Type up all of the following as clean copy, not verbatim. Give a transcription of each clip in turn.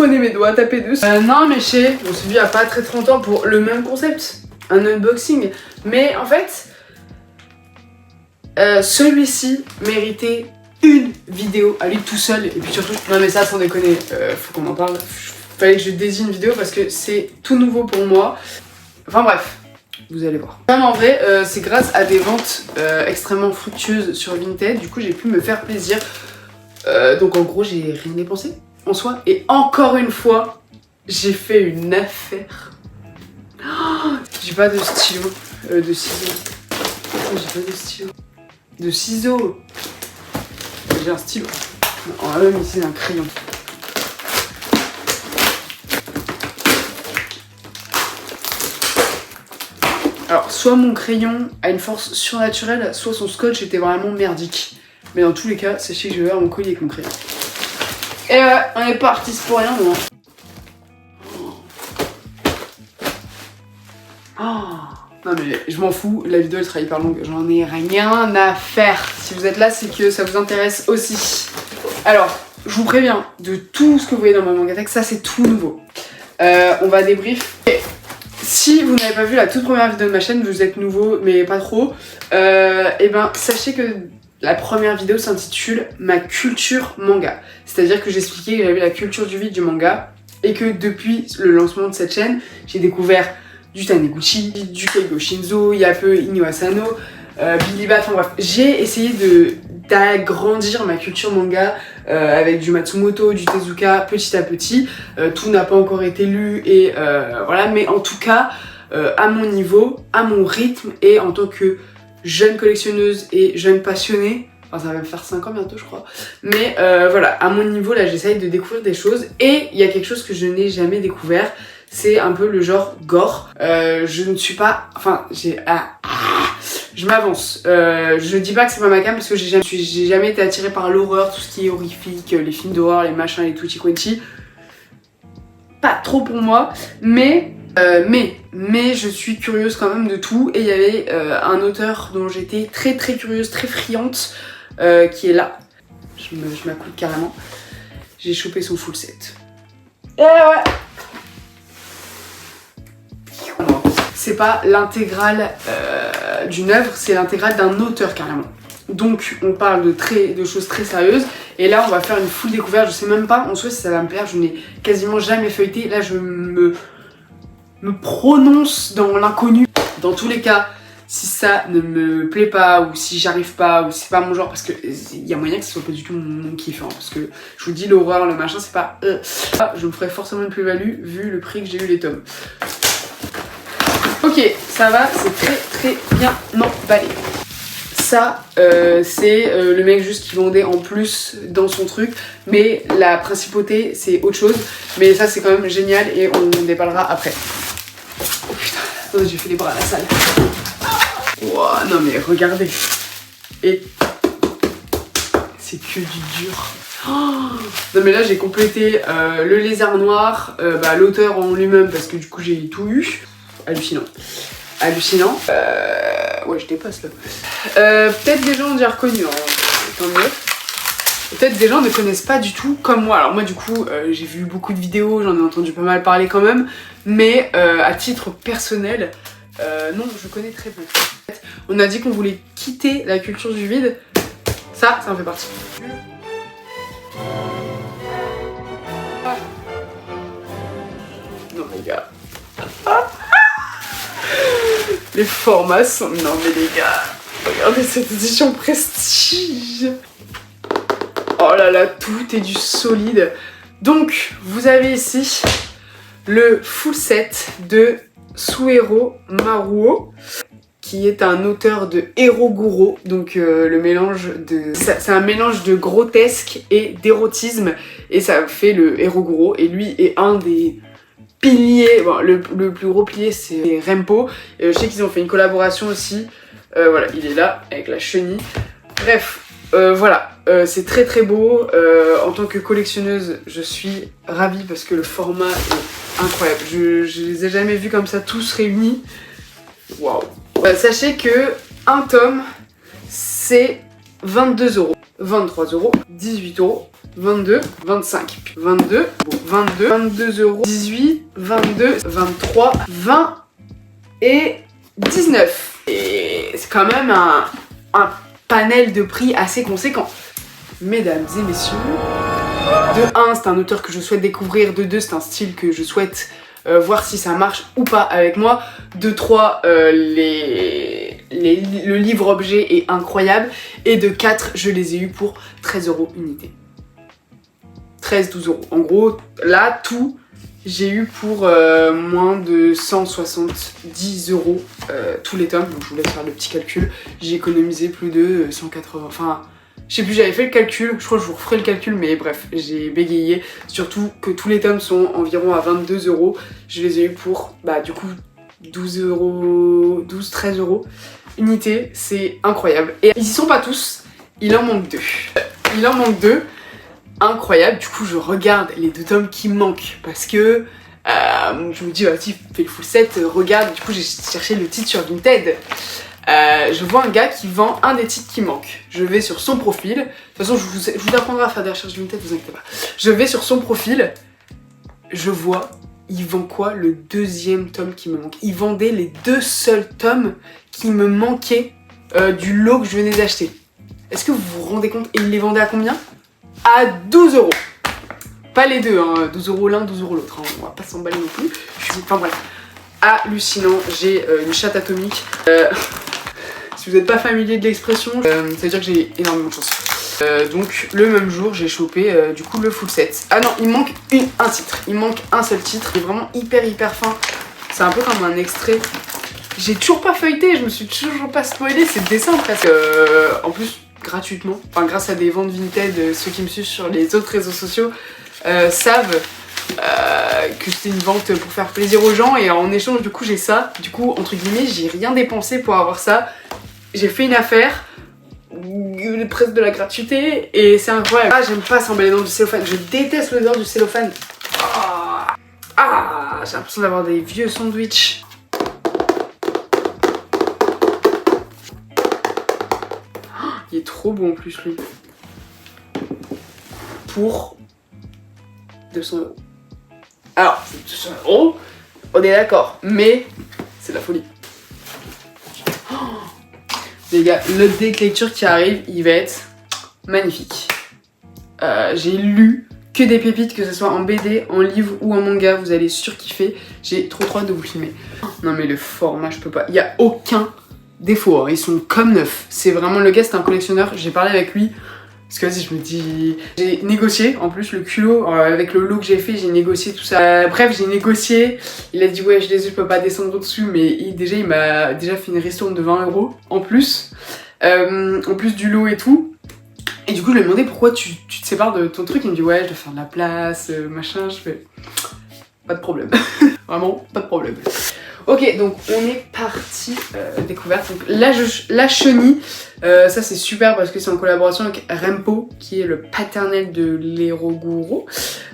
prenez mes doigts, tapez dessus. Non mais on s'est vu il y a pas très longtemps pour le même concept, un unboxing. Mais en fait, celui-ci méritait une vidéo à lui tout seul. Et puis surtout, non mais ça sans déconner, faut qu'on en parle. Fallait que je désigne une vidéo parce que c'est tout nouveau pour moi. Enfin bref, vous allez voir. Même en vrai, c'est grâce à des ventes extrêmement fructueuses sur Vinted. Du coup, j'ai pu me faire plaisir. Donc en gros, j'ai rien dépensé en soi. Et encore une fois, j'ai fait une affaire. Oh, j'ai pas de stylo, de ciseaux. Oh, j'ai pas de stylo. De ciseaux. J'ai un stylo. Oh, même ici, un crayon. Alors, soit mon crayon a une force surnaturelle, soit son scotch était vraiment merdique. Mais dans tous les cas, sachez que je vais avoir mon colis avec mon crayon. Et ouais, on est pas artiste pour rien, non. Oh, non mais je m'en fous, la vidéo elle sera hyper longue, j'en ai rien à faire. Si vous êtes là, c'est que ça vous intéresse aussi. Alors, je vous préviens, de tout ce que vous voyez dans ma Mangatech, ça c'est tout nouveau. On va débrief. Si vous n'avez pas vu la toute première vidéo de ma chaîne, vous êtes nouveau mais pas trop, et ben sachez que la première vidéo s'intitule Ma culture manga. C'est-à-dire que j'expliquais que j'avais la culture du vide du manga et que depuis le lancement de cette chaîne, j'ai découvert du Taniguchi, du Keigo Shinzo, il y a peu Inu Asano, Billy Bat, enfin bref, j'ai essayé d'agrandir ma culture manga avec du Matsumoto, du Tezuka, petit à petit. Tout n'a pas encore été lu et voilà, mais en tout cas, à mon niveau, à mon rythme et en tant que jeune collectionneuse et jeune passionnée, enfin ça va me faire 5 ans bientôt je crois, mais voilà, à mon niveau là j'essaye de découvrir des choses et il y a quelque chose que je n'ai jamais découvert, c'est un peu le genre gore. Je ne suis pas, enfin je m'avance. Je dis pas que c'est pas ma cam parce que j'ai jamais été attirée par l'horreur, tout ce qui est horrifique, les films d'horreur, les machins, les tutti quanti. Pas trop pour moi, mais je suis curieuse quand même de tout. Et il y avait un auteur dont j'étais très curieuse, très friande, qui est là. Je m'accoude carrément. J'ai chopé son full set. Et ouais. C'est pas l'intégrale d'une œuvre, c'est l'intégrale d'un auteur carrément. Donc on parle de choses très sérieuses. Et là on va faire une full découverte. Je sais même pas en soi si ça va me plaire. Je n'ai quasiment jamais feuilleté. Là je me prononce dans l'inconnu. Dans tous les cas, si ça ne me plaît pas ou si j'arrive pas ou si c'est pas mon genre, parce que il y a moyen que ce soit pas du tout mon kiff, hein, parce que je vous dis l'horreur, le machin, c'est pas je me ferais forcément une plus-value vu le prix que j'ai eu les tomes. Ok, ça va, c'est très bien emballé. Ça, c'est le mec juste qui vendait en plus dans son truc, mais la principauté c'est autre chose. Mais ça c'est quand même génial et on déballera après. Oh putain, oh, j'ai fait les bras à la salle. Wow, non mais regardez. Et c'est que du dur. Oh, non mais là j'ai complété le lézard noir, l'auteur en lui-même parce que du coup j'ai tout eu. Hallucinant. Hallucinant. Ouais, je dépasse là. Peut-être des gens ont déjà reconnu, hein, tant mieux. Peut-être des gens ne connaissent pas du tout comme moi. Alors moi du coup, j'ai vu beaucoup de vidéos, j'en ai entendu pas mal parler quand même. Mais à titre personnel, non, je connais très peu. On a dit qu'on voulait quitter la culture du vide. Ça en fait partie. Non les gars. Les formats sont... Non mais les gars, regardez cette édition prestige. Oh là là, tout est du solide. Donc, vous avez ici le full set de Suehiro Maruo, qui est un auteur de Eroguro. Donc le mélange de... C'est un mélange de grotesque et d'érotisme. Et ça fait le Eroguro. Et lui est un des... pilier, bon, le plus gros pilier c'est Rempo. Je sais qu'ils ont fait une collaboration aussi. Voilà, il est là avec la chenille. Bref, voilà, c'est très beau. En tant que collectionneuse, je suis ravie parce que le format est incroyable. Je les ai jamais vus comme ça tous réunis. Waouh. Sachez que un tome c'est 22 euros, 23 euros, 18 euros, 22, 25, 22, 22, 22 euros, 18, 22, 23, 20 et 19. Et c'est quand même un panel de prix assez conséquent. Mesdames et messieurs, de 1, c'est un auteur que je souhaite découvrir, de 2, c'est un style que je souhaite voir si ça marche ou pas avec moi, de 3, le livre objet est incroyable, et de 4, je les ai eus pour 13 euros unité. 13-12 euros. En gros, là, tout, j'ai eu pour moins de 170 euros tous les tomes. Donc je vous laisse faire le petit calcul. J'ai économisé plus de 180, enfin... Je sais plus, j'avais fait le calcul, je crois que je vous referai le calcul, mais bref, j'ai bégayé. Surtout que tous les tomes sont environ à 22 euros. Je les ai eu pour, bah du coup, 12 euros, 12-13 euros unité, c'est incroyable. Et ils y sont pas tous, il en manque 2. Il en manque 2, incroyable. Du coup, je regarde les 2 tomes qui manquent parce que je me dis, vas-y, fais le full set, regarde. Du coup, j'ai cherché le titre sur Vinted. Je vois un gars qui vend un des titres qui manque. Je vais sur son profil. De toute façon, je vous apprendrai à faire des recherches Vinted, vous inquiétez pas. Je vais sur son profil. Je vois, il vend quoi? Le 2e tome qui me manque. Il vendait les 2 seuls tomes qui me manquaient du lot que je venais d'acheter. Est-ce que vous vous rendez compte? Et il les vendait à combien? À 12 euros. Pas les deux, hein. 12 euros l'un, 12 euros l'autre. Hein. On va pas s'emballer non plus. Enfin bref. Hallucinant. J'ai une chatte atomique. Si vous n'êtes pas familier de l'expression, ça veut dire que j'ai énormément de chance. Donc le même jour j'ai chopé du coup le full set. Ah non, il manque un titre, il manque un seul titre, il est vraiment hyper fin. C'est un peu comme un extrait. J'ai toujours pas feuilleté, je me suis toujours pas spoilé, c'est le dessin presque. En plus gratuitement, enfin grâce à des ventes Vinted, ceux qui me suivent sur les autres réseaux sociaux savent que c'était une vente pour faire plaisir aux gens, et en échange du coup j'ai ça. Du coup entre guillemets j'ai rien dépensé pour avoir ça. J'ai fait une affaire, presque de la gratuité, et c'est incroyable. Ah, j'aime pas s'emballer dans du cellophane, je déteste l'odeur du cellophane. J'ai l'impression d'avoir des vieux sandwichs. Il est trop bon en plus lui. Pour 200 euros. Alors, 200 euros, on est d'accord, mais c'est de la folie. Les gars, le deck lecture qui arrive, il va être magnifique. J'ai lu que des pépites, que ce soit en BD, en livre ou en manga, vous allez surkiffer. J'ai trop hâte de vous filmer. Non mais le format, je peux pas. Il n'y a aucun défaut, hein. Ils sont comme neufs. C'est vraiment, le gars c'est un collectionneur, j'ai parlé avec lui. Parce que vas-y, je me dis... J'ai négocié, en plus le culot, avec le lot que j'ai fait, j'ai négocié tout ça. Bref, j'ai négocié, il a dit ouais, je les ai, je peux pas descendre au-dessus, mais il m'a déjà fait une ristourne de 20 euros en plus du lot et tout. Et du coup, je lui ai demandé pourquoi tu te sépares de ton truc, il me dit ouais, je dois faire de la place, machin, je fais... Pas de problème, vraiment, pas de problème. Ok, donc on est parti découverte. Donc la chenille, ça c'est super parce que c'est en collaboration avec Rempo, qui est le paternel de l'Eroguro.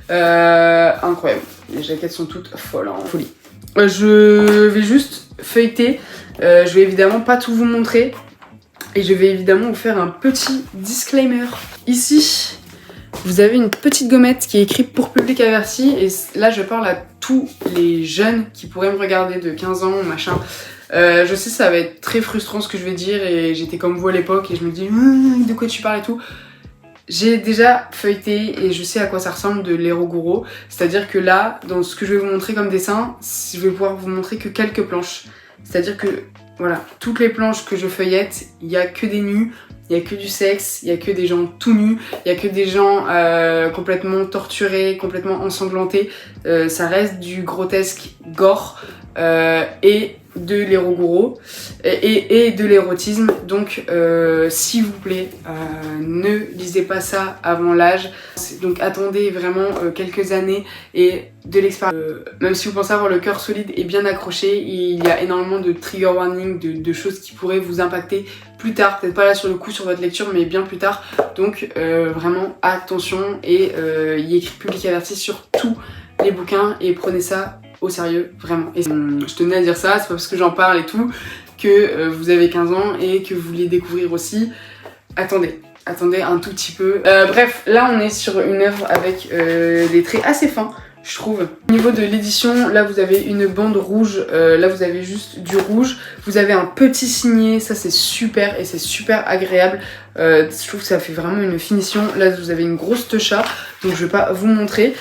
Incroyable, les jaquettes sont toutes folles, en folie. Je vais juste feuilleter, je vais évidemment pas tout vous montrer. Et je vais évidemment vous faire un petit disclaimer. Ici, vous avez une petite gommette qui est écrite pour public averti, et là je parle à tous les jeunes qui pourraient me regarder de 15 ans, machin. Je sais ça va être très frustrant ce que je vais dire, et j'étais comme vous à l'époque et je me dis de quoi tu parles et tout. J'ai déjà feuilleté et je sais à quoi ça ressemble de l'Eroguro, c'est-à-dire que là, dans ce que je vais vous montrer comme dessin, je vais pouvoir vous montrer que quelques planches. C'est-à-dire que voilà, toutes les planches que je feuillette, il n'y a que des nus, il n'y a que du sexe, il n'y a que des gens tout nus, il n'y a que des gens complètement torturés, complètement ensanglantés. Ça reste du grotesque gore et de l'Eroguro et de l'érotisme. Donc s'il vous plaît, ne lisez pas ça avant l'âge. Donc attendez vraiment quelques années et de l'expérience. Même si vous pensez avoir le cœur solide et bien accroché, il y a énormément de trigger warning, de choses qui pourraient vous impacter plus tard. Peut-être pas là sur le coup sur votre lecture, mais bien plus tard. Donc vraiment attention, et il y a écrit public averti sur tous les bouquins, et prenez ça au sérieux, vraiment. Et je tenais à dire ça, c'est pas parce que j'en parle et tout que vous avez 15 ans et que vous voulez découvrir aussi. Attendez, Attendez un tout petit peu. Bref, là on est sur une œuvre avec des traits assez fins, je trouve. Au niveau de l'édition, là vous avez une bande rouge, là vous avez juste du rouge. Vous avez un petit signet, ça c'est super et c'est super agréable. Je trouve que ça fait vraiment une finition. Là vous avez une grosse techa, donc je vais pas vous montrer.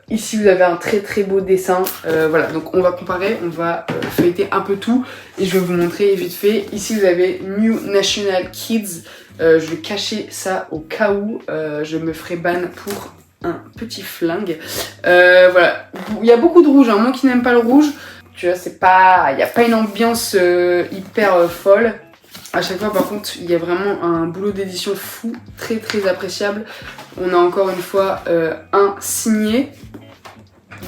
Ici vous avez un très très beau dessin. Voilà, donc on va comparer, on va feuilleter un peu tout et je vais vous montrer vite fait. Ici vous avez New National Kids. Je vais cacher ça au cas où je me ferai ban pour un petit flingue. Voilà, il y a beaucoup de rouge, hein. Moi qui n'aime pas le rouge, tu vois, c'est pas, il n'y a pas une ambiance hyper folle. À chaque fois par contre il y a vraiment un boulot d'édition fou, très très appréciable. On a encore une fois un signé,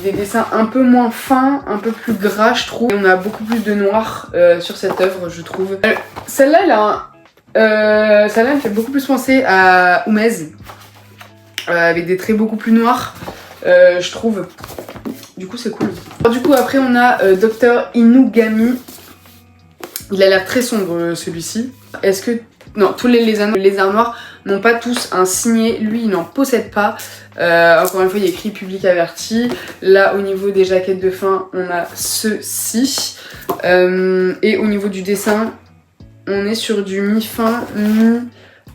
des dessins un peu moins fins, un peu plus gras je trouve. Et on a beaucoup plus de noir sur cette œuvre je trouve. Celle-là elle a celle-là elle fait beaucoup plus penser à Umez, avec des traits beaucoup plus noirs je trouve. Du coup c'est cool. Alors, du coup après on a Dr Inugami. Il a l'air très sombre celui-ci. Est-ce que... Non, tous les lézards noirs n'ont pas tous un signet. Lui, il n'en possède pas. Encore une fois, il y a écrit public averti. Là, au niveau des jaquettes de fin, on a ceci. Et au niveau du dessin, on est sur du mi-fin, mi...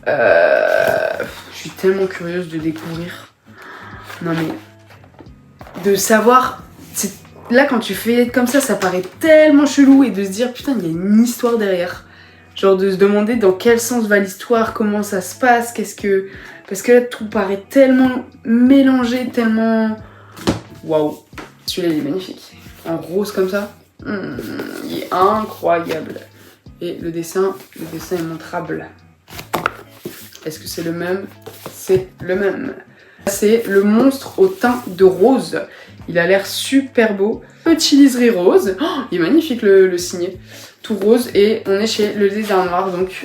je suis tellement curieuse de découvrir. Non mais... De savoir... Là, quand tu fais comme ça paraît tellement chelou et de se dire putain, il y a une histoire derrière. Genre de se demander dans quel sens va l'histoire, comment ça se passe, qu'est-ce que... Parce que là, tout paraît tellement mélangé, tellement... Waouh. Celui-là, il est magnifique. En rose comme ça. Il est incroyable. Et le dessin est montrable. Est-ce que c'est le même? C'est le même. C'est le monstre au teint de rose. Il a l'air super beau. Petit liserie rose. Oh, il est magnifique le signet. Tout rose. Et on est chez le lézard noir. Donc,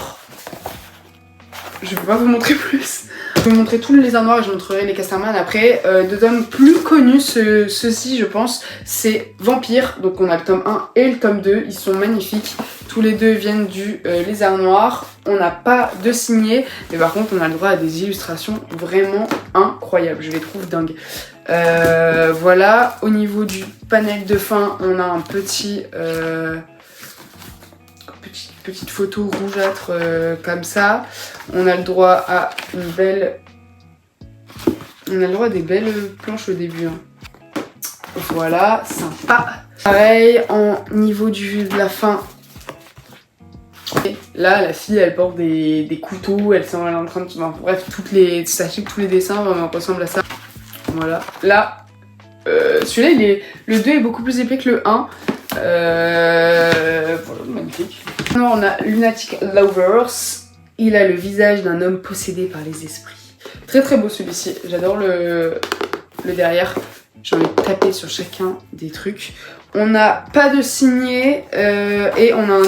je peux pas vous montrer plus. Je vais vous montrer tout le lézard noir et je montrerai les Casterman après. Deux tomes plus connus, ceux-ci je pense, c'est Vampire. Donc on a le tome 1 et le tome 2. Ils sont magnifiques. Tous les deux viennent du lézard noir. On n'a pas de signet. Mais par contre, on a le droit à des illustrations vraiment incroyables. Je les trouve dingues. Voilà, au niveau du panel de fin, on a un petit petite photo rougeâtre comme ça. On a le droit à une belle... On a le droit à des belles planches au début. Hein. Voilà, sympa. Pareil, en niveau de la fin. Et là, la fille, elle porte des couteaux, elle est en train de... Enfin, bref, sachez que tous les dessins vraiment ressemblent à ça. Voilà. Là, celui-là, le 2 est beaucoup plus épais que le 1. Voilà, magnifique. Maintenant, on a Lunatic Lovers. Il a le visage d'un homme possédé par les esprits. Très très beau celui-ci. J'adore le derrière. J'ai envie de taper sur chacun des trucs. On n'a pas de signet et on a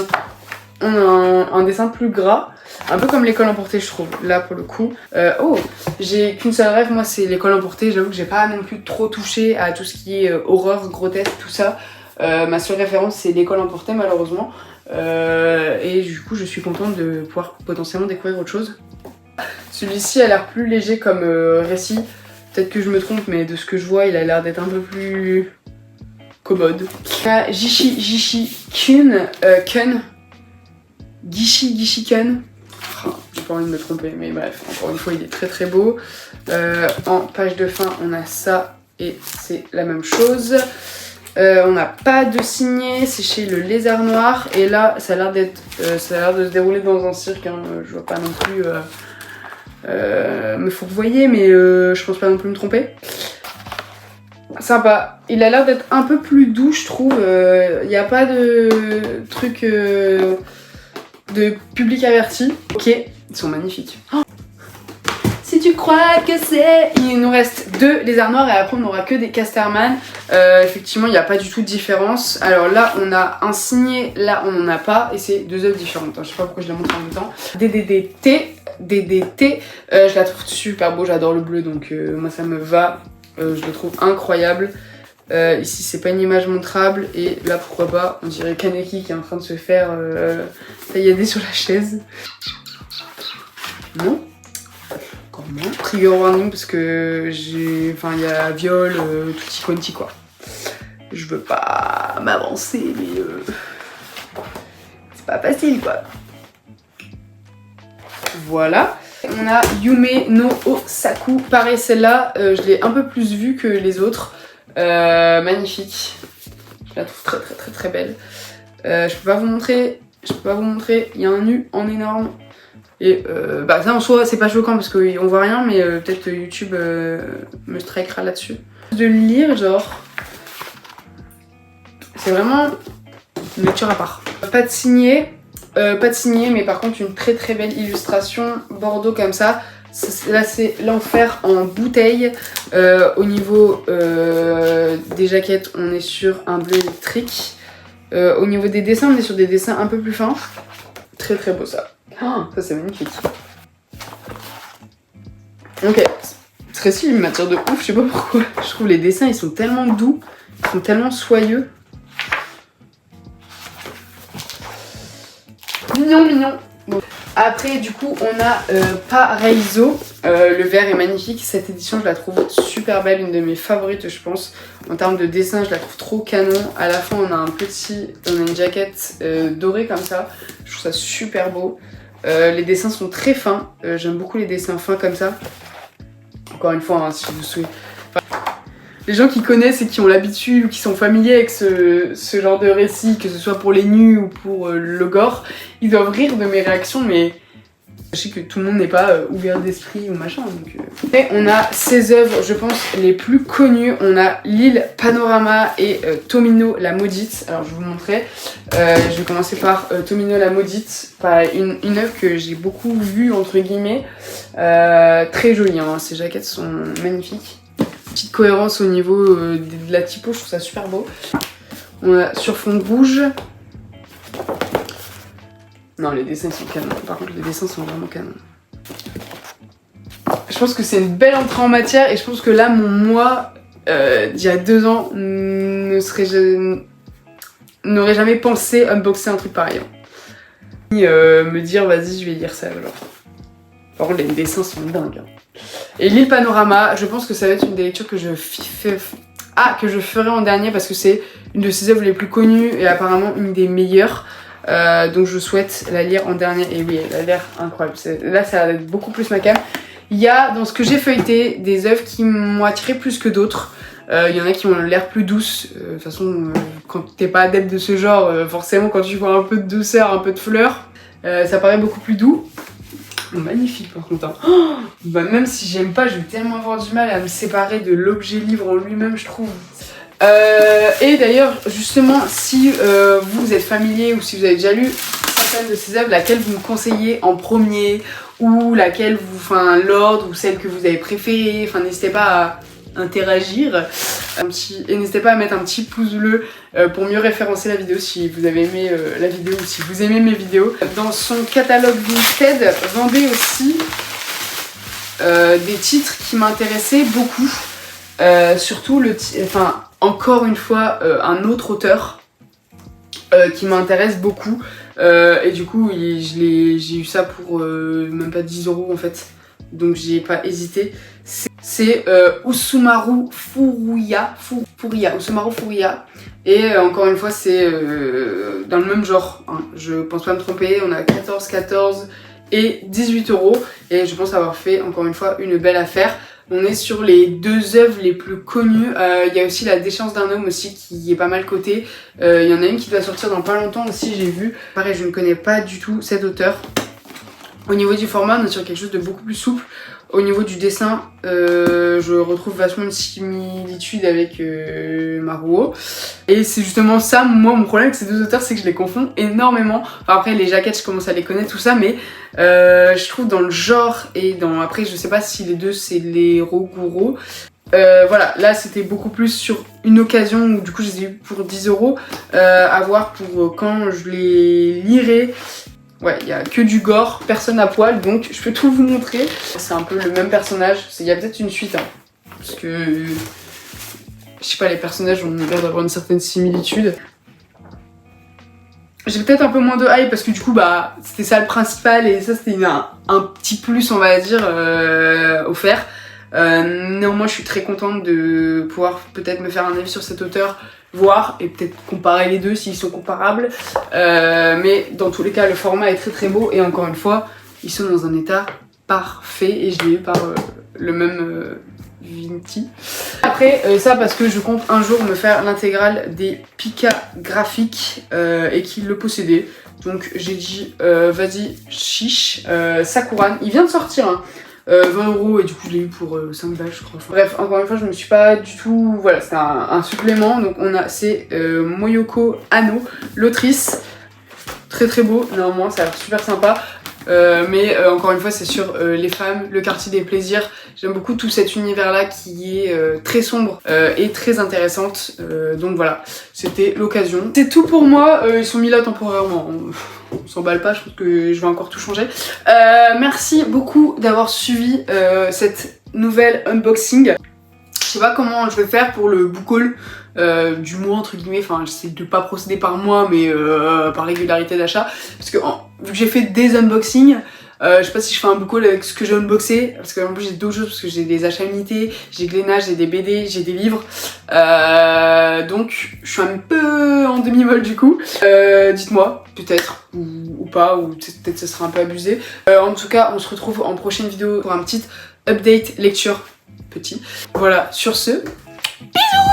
un dessin plus gras. Un peu comme l'école emportée je trouve, là pour le coup. Oh, j'ai qu'une seule rêve, moi c'est l'école emportée. J'avoue que j'ai pas non plus trop touché à tout ce qui est horreur, grotesque, tout ça. Ma seule référence c'est l'école emportée malheureusement. Et du coup je suis contente de pouvoir potentiellement découvrir autre chose. Celui-ci a l'air plus léger comme récit. Peut-être que je me trompe mais de ce que je vois il a l'air d'être un peu plus commode. Gishi Kun. Gishi Kun. J'ai pas envie de me tromper, mais bref, encore une fois, il est très très beau. En page de fin, on a ça et c'est la même chose. On n'a pas de signet, c'est chez le lézard noir. Et là, ça a l'air de se dérouler dans un cirque. Hein. Je vois pas non plus. Mais faut que vous voyez, mais je pense pas non plus me tromper. Sympa. Il a l'air d'être un peu plus doux, je trouve. Il n'y a pas de truc. De public averti. Ok, ils sont magnifiques. Oh, si tu crois que c'est... Il nous reste 2 lézards noirs et après on n'aura que des Casterman. Effectivement, il n'y a pas du tout de différence. Alors là, on a un signet, là on n'en a pas. Et c'est 2 œuvres différentes. Je sais pas pourquoi je les montre en même temps. DDT. Je la trouve super beau, j'adore le bleu, donc moi ça me va. Je le trouve incroyable. Ici c'est pas une image montrable et là pourquoi pas, on dirait Kaneki qui est en train de se faire taillader sur la chaise. Non. Encore moins. Trigger warning parce que j'ai... Enfin, il y a viol, tutti quanti quoi. Je veux pas m'avancer, mais... c'est pas facile quoi. Voilà. On a Yume no Osaku. Pareil, celle-là, je l'ai un peu plus vue que les autres. Magnifique. Je la trouve très belle. Je peux pas vous montrer. Il y a un nu en énorme. Et bah ça en soi c'est pas choquant parce qu'on voit rien, mais peut-être YouTube me strikera là-dessus. De lire genre, c'est vraiment une lecture à part. Pas de signé, mais par contre une très belle illustration bordeaux comme ça. Là c'est l'enfer en bouteille. Au niveau des jaquettes on est sur un bleu électrique. Au niveau des dessins on est sur des dessins un peu plus fins. Très beau ça. Oh, ça c'est magnifique. Ok, ce récit il m'attire de ouf, je sais pas pourquoi. Je trouve les dessins ils sont tellement doux, ils sont tellement soyeux. Mignon. Bon. Après du coup on a Paraiso, le vert est magnifique, cette édition je la trouve super belle, une de mes favorites je pense. En termes de dessin je la trouve trop canon, à la fin on a une jaquette dorée comme ça, je trouve ça super beau. Les dessins sont très fins, j'aime beaucoup les dessins fins comme ça. Encore une fois, hein, si vous souhaitez... les gens qui connaissent et qui ont l'habitude ou qui sont familiers avec ce genre de récit, que ce soit pour les nus ou pour le gore, ils doivent rire de mes réactions, mais je sais que tout le monde n'est pas ouvert d'esprit ou machin. Donc, Et on a ces œuvres, je pense, les plus connues. On a L'île Panorama et Tomino la Maudite. Alors je vais vous montrer. Je vais commencer par Tomino la Maudite, une œuvre que j'ai beaucoup vue entre guillemets. Très jolie, hein. Ces jaquettes sont magnifiques. Petite cohérence au niveau de la typo, je trouve ça super beau. On a sur fond rouge. Non, les dessins sont canons. Par contre, les dessins sont vraiment canons. Je pense que c'est une belle entrée en matière et je pense que là, mon moi d'il y a 2 ans n'aurait jamais pensé unboxer un truc pareil. Me dire, vas-y, je vais lire ça. Genre. Par contre, les dessins sont dingues. Et L'île Panorama, je pense que ça va être une des lectures que je ferai en dernier parce que c'est une de ses œuvres les plus connues et apparemment une des meilleures. Donc je souhaite la lire en dernier et oui, elle a l'air incroyable. Là, ça va être beaucoup plus ma cam. Il y a dans ce que j'ai feuilleté des œuvres qui m'ont attiré plus que d'autres. Il y en a qui ont l'air plus douces. De toute façon, quand t'es pas adepte de ce genre, forcément, quand tu vois un peu de douceur, un peu de fleurs, ça paraît beaucoup plus doux. Magnifique par contre. Hein. Oh, bah, même si j'aime pas, je vais tellement avoir du mal à me séparer de l'objet livre en lui-même, je trouve. Et d'ailleurs, justement, si vous êtes familier ou si vous avez déjà lu certaines de ces œuvres, laquelle vous me conseillez en premier ou laquelle l'ordre ou celle que vous avez préférée, n'hésitez pas à interagir. Et n'hésitez pas à mettre un petit pouce bleu pour mieux référencer la vidéo si vous avez aimé la vidéo ou si vous aimez mes vidéos. Dans son catalogue Vinted, vendait aussi des titres qui m'intéressaient beaucoup. Surtout encore une fois un autre auteur qui m'intéresse beaucoup et du coup j'ai eu ça pour même pas 10 € en fait, donc j'ai pas hésité. C'est Osumaru Furuya, et encore une fois c'est dans le même genre, hein. Je pense pas me tromper, on a 14 et 18 € et je pense avoir fait encore une fois une belle affaire. On est sur les 2 œuvres les plus connues. Il y a aussi La déchéance d'un homme aussi qui est pas mal cotée. Il y en a une qui doit sortir dans pas longtemps aussi, j'ai vu. Pareil, je ne connais pas du tout cet auteur. Au niveau du format, on est sur quelque chose de beaucoup plus souple. Au niveau du dessin, je retrouve vachement une similitude avec Maruo. Et c'est justement ça, moi, mon problème avec ces 2 auteurs, c'est que je les confonds énormément. Enfin, après, les jaquettes, je commence à les connaître, tout ça, mais je trouve dans le genre et dans... Après, je sais pas si les deux, c'est les Roguro. Voilà, là, c'était beaucoup plus sur une occasion où, du coup, je les ai eu pour 10 €. À voir pour quand je les lirai. Ouais, il n'y a que du gore, personne à poil, donc je peux tout vous montrer. C'est un peu le même personnage, il y a peut-être une suite, hein, parce que, je sais pas, les personnages ont l'air d'avoir une certaine similitude. J'ai peut-être un peu moins de hype parce que du coup bah c'était ça le principal et ça c'était un petit plus on va dire offert. Néanmoins je suis très contente de pouvoir peut-être me faire un avis sur cet auteur, voir et peut-être comparer les deux s'ils sont comparables. Mais dans tous les cas le format est très très beau et encore une fois ils sont dans un état parfait et je l'ai eu par le même Vinti. Après ça parce que je compte un jour me faire l'intégrale des Pika graphiques et qu'il le possédait. Donc j'ai dit vas-y chiche, Sakuran, il vient de sortir hein. 20€ et du coup je l'ai eu pour 5 balles je crois. Bref encore une fois je me suis pas du tout, voilà c'était un supplément. Donc on a c'est Moyoko Anno, l'autrice, très très beau néanmoins, ça a l'air super sympa. Mais encore une fois c'est sur les femmes, le quartier des plaisirs. J'aime beaucoup tout cet univers là qui est très sombre et très intéressante, donc voilà, c'était l'occasion. C'est tout pour moi, ils sont mis là temporairement, on s'emballe pas, je pense que je vais encore tout changer. Merci beaucoup d'avoir suivi cette nouvelle unboxing. Je sais pas comment je vais faire pour le book haul du mois entre guillemets, enfin j'essaie de pas procéder par mois mais par régularité d'achat, parce que vu que j'ai fait des unboxings, je sais pas si je fais un book haul avec ce que j'ai unboxé, parce que en plus j'ai d'autres choses, parce que j'ai des achats limités, j'ai Glénat, j'ai des BD, j'ai des livres, donc je suis un peu en demi-molle du coup. Dites-moi, peut-être, ou pas, ou peut-être ce sera un peu abusé. En tout cas on se retrouve en prochaine vidéo pour un petit update lecture petit. Voilà, sur ce, bisous.